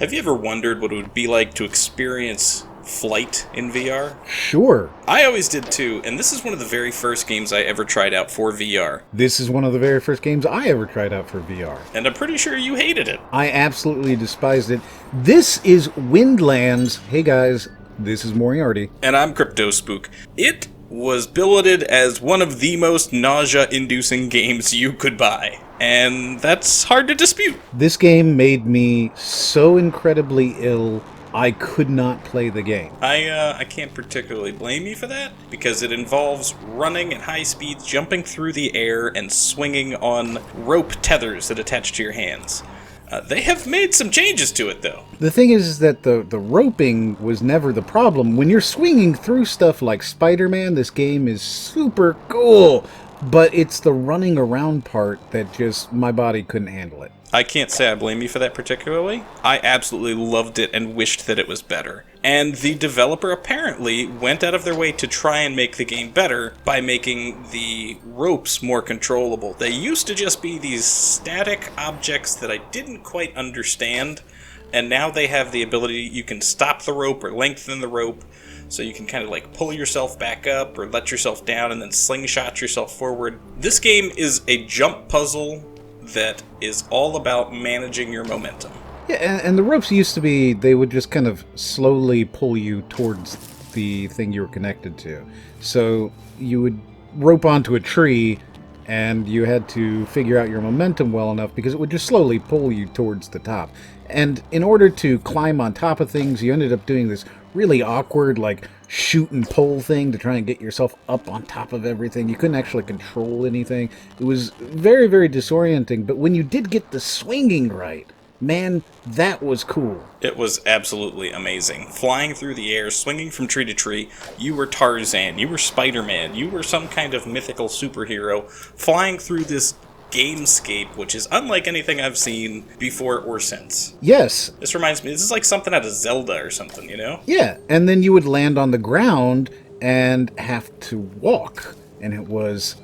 Have you ever wondered what it would be like to experience flight in VR? Sure. I always did too, and this is one of the very first games I ever tried out for VR. This is one of the very first games I ever tried out for VR. And I'm pretty sure you hated it. I absolutely despised it. This is Windlands. Hey guys, this is Moriarty. And I'm CryptoSpook. It was billeted as one of the most nausea-inducing games you could buy. And that's hard to dispute. This game made me so incredibly ill, I could not play the game. I can't particularly blame you for that, because it involves running at high speeds, jumping through the air, and swinging on rope tethers that attach to your hands. They have made some changes to it, though. The thing is that the roping was never the problem. When you're swinging through stuff like Spider-Man, this game is super cool. But it's the running around part that just, my body couldn't handle it. I can't say I blame you for that particularly. I absolutely loved it and wished that it was better. And the developer apparently went out of their way to try and make the game better by making the ropes more controllable. They used to just be these static objects that I didn't quite understand, and now they have the ability, you can stop the rope or lengthen the rope, so you can kind of like pull yourself back up or let yourself down and then slingshot yourself forward. This game is a jump puzzle that is all about managing your momentum. Yeah, and the ropes used to be, they would just kind of slowly pull you towards the thing you were connected to. So you would rope onto a tree and you had to figure out your momentum well enough because it would just slowly pull you towards the top. And in order to climb on top of things, you ended up doing this really awkward, like, shoot and pull thing to try and get yourself up on top of everything. You couldn't actually control anything. It was very, very disorienting, but when you did get the swinging right, man, that was cool. It was absolutely amazing. Flying through the air, swinging from tree to tree, you were Tarzan, you were Spider-Man, you were some kind of mythical superhero, flying through this gamescape, which is unlike anything I've seen before or since. Yes. This reminds me, this is like something out of Zelda or something, you know? Yeah, and then you would land on the ground and have to walk, and it was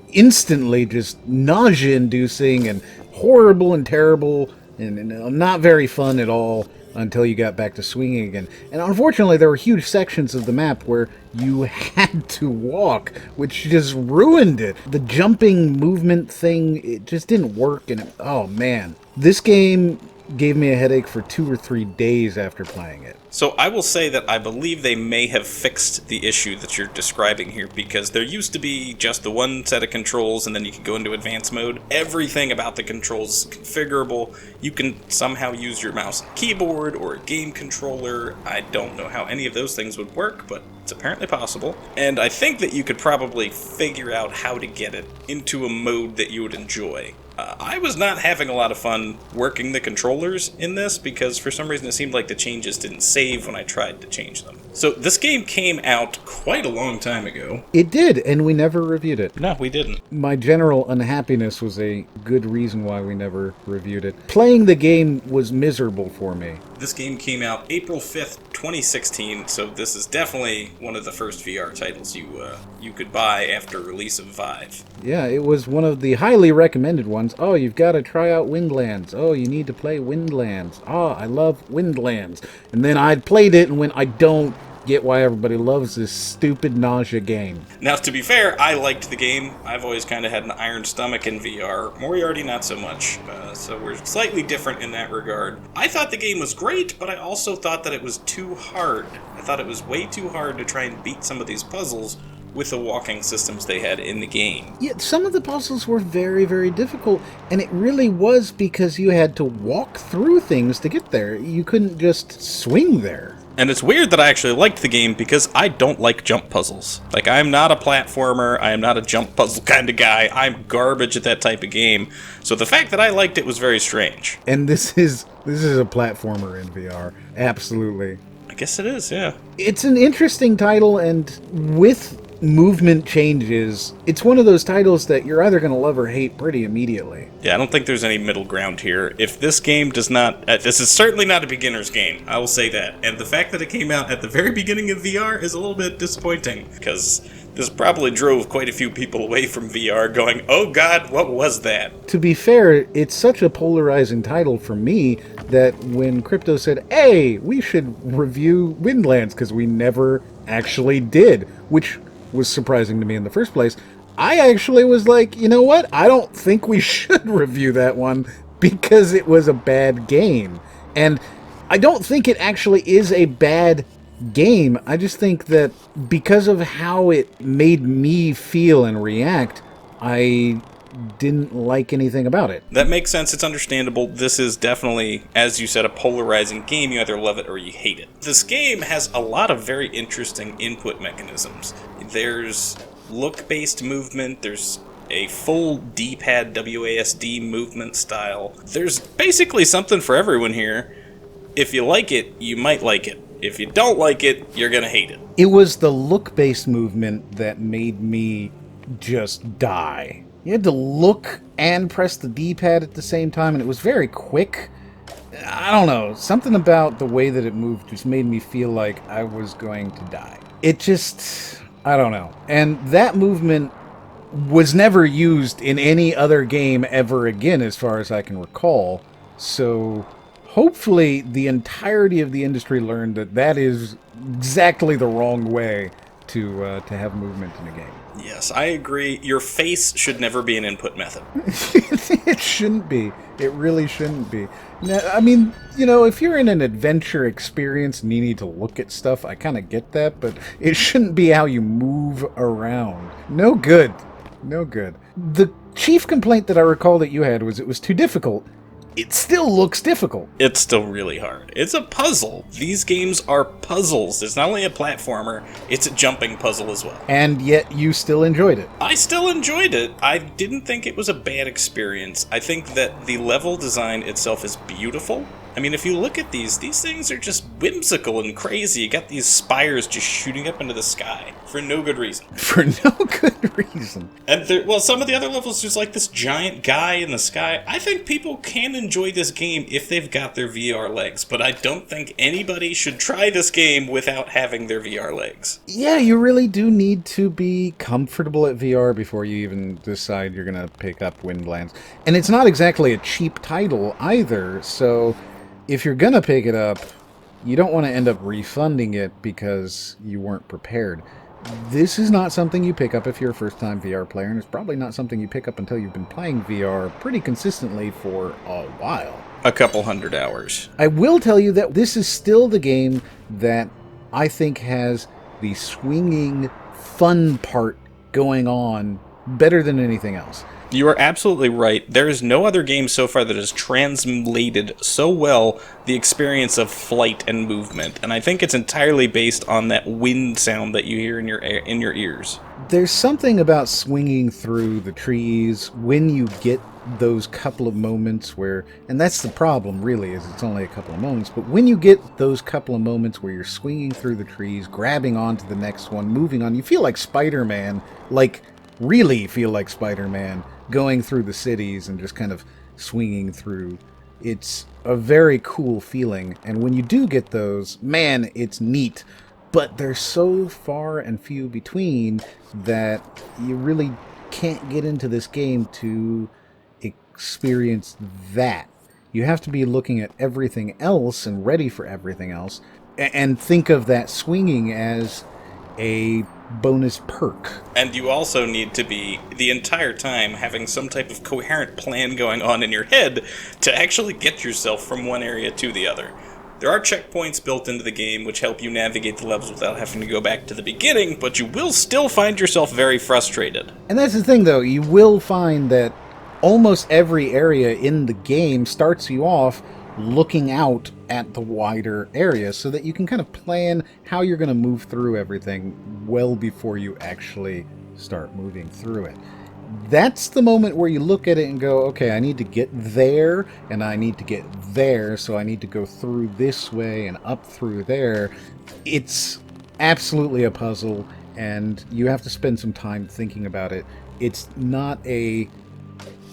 instantly just nausea-inducing and horrible and terrible and not very fun at all until you got back to swinging again. And unfortunately, there were huge sections of the map where you had to walk, which just ruined it. The jumping movement thing, it just didn't work, and oh man. This game gave me a headache for 2 or 3 days after playing it. So I will say that I believe they may have fixed the issue that you're describing here, because there used to be just the one set of controls and then you could go into advanced mode. Everything about the controls is configurable. You can somehow use your mouse and keyboard or a game controller. I don't know how any of those things would work, but it's apparently possible. And I think that you could probably figure out how to get it into a mode that you would enjoy. I was not having a lot of fun working the controllers in this because for some reason it seemed like the changes didn't save when I tried to change them. So this game came out quite a long time ago. It did, and we never reviewed it. No, we didn't. My general unhappiness was a good reason why we never reviewed it. Playing the game was miserable for me. This game came out April 5th, 2016, so this is definitely one of the first VR titles you could buy after release of Vive. Yeah, it was one of the highly recommended ones. Oh, you've got to try out Windlands. Oh, you need to play Windlands. Oh, I love Windlands. And then I played it and went, I don't get why everybody loves this stupid nausea game. Now, to be fair, I liked the game. I've always kind of had an iron stomach in VR. Moriarty, not so much. So we're slightly different in that regard. I thought the game was great, but I also thought that it was too hard. I thought it was way too hard to try and beat some of these puzzles with the walking systems they had in the game. Yeah, some of the puzzles were very, very difficult, and it really was because you had to walk through things to get there. You couldn't just swing there. And it's weird that I actually liked the game because I don't like jump puzzles. Like, I'm not a platformer, I am not a jump puzzle kind of guy, I'm garbage at that type of game. So the fact that I liked it was very strange. And this is a platformer in VR. Absolutely. I guess it is, yeah. It's an interesting title, and with movement changes, it's one of those titles that you're either going to love or hate pretty immediately. Yeah, I don't think there's any middle ground here. If this game does not... this is certainly not a beginner's game, I will say that. And the fact that it came out at the very beginning of VR is a little bit disappointing, because this probably drove quite a few people away from VR going, oh god, what was that? To be fair, it's such a polarizing title for me that when Crypto said, hey, we should review Windlands, because we never actually did, which was surprising to me in the first place, I actually was like, you know what? I don't think we should review that one because it was a bad game. And I don't think it actually is a bad game. I just think that because of how it made me feel and react, I didn't like anything about it. That makes sense. It's understandable. This is definitely, as you said, a polarizing game. You either love it or you hate it. This game has a lot of very interesting input mechanisms. There's look-based movement. There's a full D-pad WASD movement style. There's basically something for everyone here. If you like it, you might like it. If you don't like it, you're gonna hate it. It was the look-based movement that made me just die. You had to look and press the D-pad at the same time, and it was very quick. I don't know, something about the way that it moved just made me feel like I was going to die. It just, I don't know. And that movement was never used in any other game ever again, as far as I can recall. So hopefully the entirety of the industry learned that that is exactly the wrong way to have movement in a game. Yes, I agree. Your face should never be an input method. It shouldn't be. It really shouldn't be. Now, I mean, you know, if you're in an adventure experience and you need to look at stuff, I kind of get that, but it shouldn't be how you move around. No good. No good. The chief complaint that I recall that you had was it was too difficult. It still looks difficult. It's still really hard. It's a puzzle. These games are puzzles. It's not only a platformer, it's a jumping puzzle as well. And yet you still enjoyed it. I still enjoyed it. I didn't think it was a bad experience. I think that the level design itself is beautiful. I mean, if you look at these things are just whimsical and crazy. You got these spires just shooting up into the sky for no good reason. For no good reason. And some of the other levels, there's like this giant guy in the sky. I think people can enjoy this game if they've got their VR legs, but I don't think anybody should try this game without having their VR legs. Yeah, you really do need to be comfortable at VR before you even decide you're going to pick up Windlands. And it's not exactly a cheap title either, so if you're going to pick it up, you don't want to end up refunding it because you weren't prepared. This is not something you pick up if you're a first-time VR player, and it's probably not something you pick up until you've been playing VR pretty consistently for a while. A couple 100 hours. I will tell you that this is still the game that I think has the swinging fun part going on better than anything else. You are absolutely right. There is no other game so far that has translated so well the experience of flight and movement, and I think it's entirely based on that wind sound that you hear in your ears. There's something about swinging through the trees when you get those couple of moments where, and that's the problem really, is it's only a couple of moments, but when you get those couple of moments where you're swinging through the trees, grabbing onto the next one, moving on, you feel like Spider-Man, really feel like Spider-Man, going through the cities and just kind of swinging through. It's a very cool feeling, and when you do get those, man, it's neat. But they're so far and few between that you really can't get into this game to experience that. You have to be looking at everything else and ready for everything else, and think of that swinging as a bonus perk. And you also need to be, the entire time, having some type of coherent plan going on in your head to actually get yourself from one area to the other. There are checkpoints built into the game which help you navigate the levels without having to go back to the beginning, but you will still find yourself very frustrated. And that's the thing, though. You will find that almost every area in the game starts you off looking out at the wider area so that you can kind of plan how you're going to move through everything well before you actually start moving through it. That's the moment where you look at it and go, okay, I need to get there and I need to get there, so I need to go through this way and up through there. It's absolutely a puzzle, and you have to spend some time thinking about it. It's not a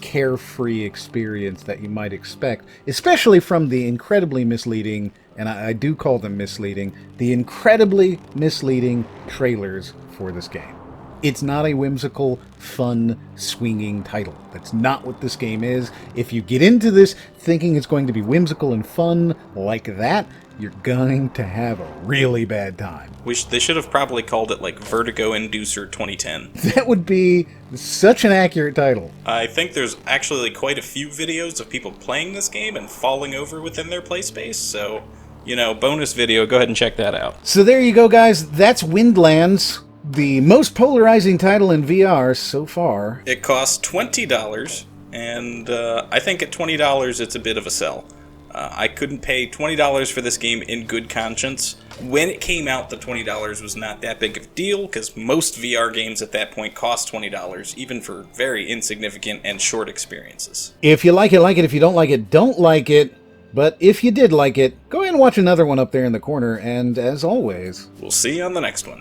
carefree experience that you might expect, especially from the incredibly misleading, and I do call them misleading, the incredibly misleading trailers for this game. It's not a whimsical, fun, swinging title. That's not what this game is. If you get into this thinking it's going to be whimsical and fun like that, you're going to have a really bad time. They should have probably called it like Vertigo Inducer 2010. That would be such an accurate title. I think there's actually quite a few videos of people playing this game and falling over within their play space, so, bonus video, go ahead and check that out. So there you go, guys. That's Windlands, the most polarizing title in VR so far. It costs $20, and I think at $20 it's a bit of a sell. I couldn't pay $20 for this game in good conscience. When it came out, the $20 was not that big of a deal, because most VR games at that point cost $20, even for very insignificant and short experiences. If you like it, like it. If you don't like it, don't like it. But if you did like it, go ahead and watch another one up there in the corner, and as always, we'll see you on the next one.